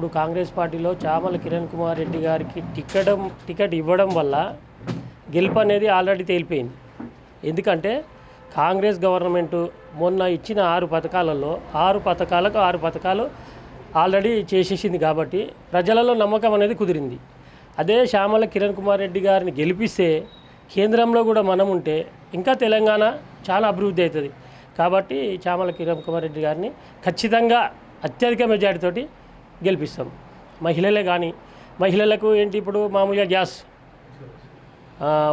ఇప్పుడు కాంగ్రెస్ పార్టీలో చామల కిరణ్ కుమార్ రెడ్డి గారికి టికెట్ ఇవ్వడం వల్ల గెలుపు అనేది ఆల్రెడీ తేలిపోయింది. ఎందుకంటే కాంగ్రెస్ గవర్నమెంటు మొన్న ఇచ్చిన 6 పథకాలలో 6 పథకాలు ఆల్రెడీ చేసేసింది కాబట్టి ప్రజలలో నమ్మకం అనేది కుదిరింది. అదే చామల కిరణ్ కుమార్ రెడ్డి గారిని గెలిపిస్తే కేంద్రంలో కూడా మనం ఉంటే ఇంకా తెలంగాణ చాలా అభివృద్ధి అవుతుంది. కాబట్టి చామల కిరణ్ కుమార్ రెడ్డి గారిని ఖచ్చితంగా అత్యధిక మెజారిటీతోటి గెలిపిస్తాం. మహిళలే కానీ మహిళలకు ఏంటి ఇప్పుడు మామూలుగా గ్యాస్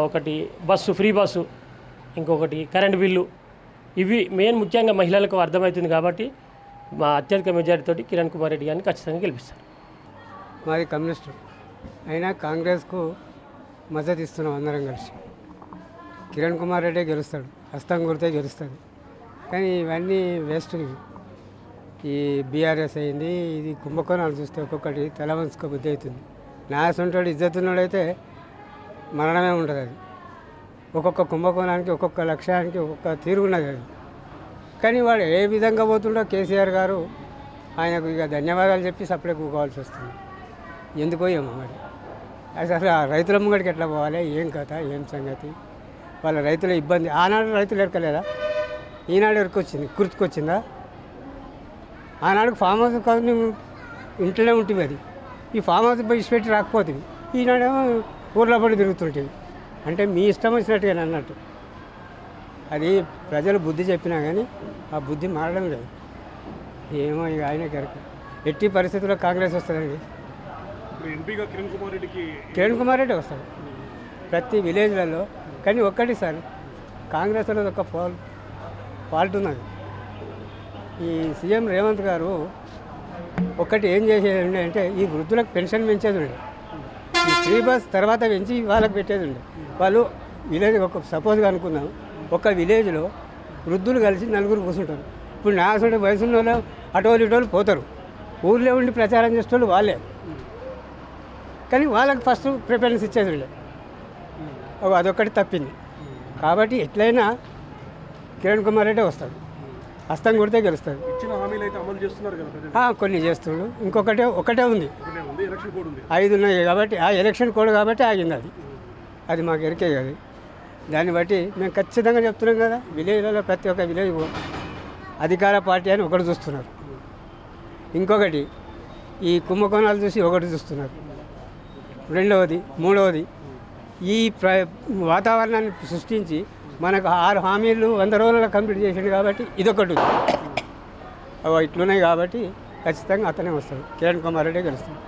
ఒకటి, బస్సు ఫ్రీ బస్సు, ఇంకొకటి కరెంటు బిల్లు, ఇవి మెయిన్ ముఖ్యంగా మహిళలకు అర్థమవుతుంది. కాబట్టి మా అత్యధిక మెజారిటీతోటి కిరణ్ కుమార్ రెడ్డి గారిని ఖచ్చితంగా గెలిపిస్తారు. మాది కమ్యూనిస్టు అయినా కాంగ్రెస్కు మద్దతు ఇస్తున్నాం అందరం కలిసి. కిరణ్ కుమార్ రెడ్డి గెలుస్తాడు, హస్తం గుర్తే గెలుస్తుంది. కానీ ఇవన్నీ వేస్ట్. ఈ బీఆర్ఎస్ అయింది, ఇది కుంభకోణాలు చూస్తే ఒక్కొక్కటి తల వంచుకో బుద్ధి అవుతుంది. నా సొంతోడు ఇజ్జతున్నాడైతే మరణమే ఉంటుంది. అది ఒక్కొక్క కుంభకోణానికి ఒక్కొక్క లక్ష్యానికి ఒక్కొక్క తీరు ఉన్నది అది. కానీ వాడు ఏ విధంగా పోతుండో కేసీఆర్ గారు ఆయనకు ఇక ధన్యవాదాలు చెప్పి సపరేట్ కూకోవాల్సి వస్తుంది. ఎందుకో ఏమో మరి. అసలు ఆ రైతుల ముంగడికి ఎట్లా పోవాలి, ఏం కథ, ఏం సంగతి, వాళ్ళ రైతుల ఇబ్బంది. ఆనాడు రైతులు ఎరకలేదా, ఈనాడు ఎరకొచ్చింది, గుర్తుకొచ్చిందా? ఆనాడు ఫామ్ హౌస్ కాదు, నువ్వు ఇంట్లోనే ఉంటుంది. అది ఈ ఫామ్ హౌస్ ఇచ్చిపెట్టి రాకపోతుంది. ఈనాడేమో ఊర్లో పడి తిరుగుతుంటుంది. అంటే మీ ఇష్టం వచ్చినట్టుగా అన్నట్టు. అది ప్రజలు బుద్ధి చెప్పినా కానీ ఆ బుద్ధి మారడం లేదు. ఏమో ఇక ఆయన కరెక్ట్. ఎట్టి పరిస్థితుల్లో కాంగ్రెస్ వస్తుందండి. కిరణ్ కుమార్ రెడ్డి వస్తాడు ప్రతి విలేజ్లలో. కానీ ఒక్కటి సార్, కాంగ్రెస్ అనేది ఒక ఫాల్ట్ ఉన్నది. ఈ సీఎం రేవంత్ గారు ఒక్కటి ఏం చేసేది అంటే ఈ వృద్ధులకు పెన్షన్ పెంచేది ఉండే, ఈ ఫ్రీ బస్ తర్వాత పెంచి వాళ్ళకి పెట్టేది ఉండే. వాళ్ళు విలేజ్ ఒక సపోజ్గా అనుకుందాం, ఒక విలేజ్లో వృద్ధులు కలిసి 4 కూర్చుంటారు. ఇప్పుడు నా అసలు వయసున్న వాళ్ళు అటోళ్ళు ఇటోళ్ళు పోతారు, ఊళ్ళో ఉండి ప్రచారం చేసేవాళ్ళు వాళ్ళే. కానీ వాళ్ళకి ఫస్ట్ ప్రిఫరెన్స్ ఇచ్చేది ఉండే. అదొక్కటి తప్పింది. కాబట్టి ఎట్లయినా కిరణ్ కుమార్ రెడ్డి వస్తాడు, హస్తం కొడితే గెలుస్తుంది. కొన్ని చేస్తుండ్రు. ఒకటే ఉంది, 5 ఉన్నాయి కాబట్టి ఆ ఎలక్షన్ కోడ్ కాబట్టి ఆగింది. అది మాకు ఎరికే కదా. దాన్ని బట్టి మేము ఖచ్చితంగా చెప్తున్నాం కదా, విలేజ్లలో ప్రతి ఒక్క విలేజ్ అధికార పార్టీ అని ఒకటి చూస్తున్నారు. ఇంకొకటి ఈ కుంభకోణాలు చూసి ఒకటి చూస్తున్నారు. రెండవది, మూడవది ఈ వాతావరణాన్ని సృష్టించి మనకు 6 హామీలు 100 రోజుల్లో కంప్లీట్ చేసిండు కాబట్టి ఇదొకటి ఉంది. ఇట్లున్నాయి కాబట్టి ఖచ్చితంగా అతనే వస్తాడు. కిరణ్ కుమార్ రెడ్డి గెలుస్తాడు.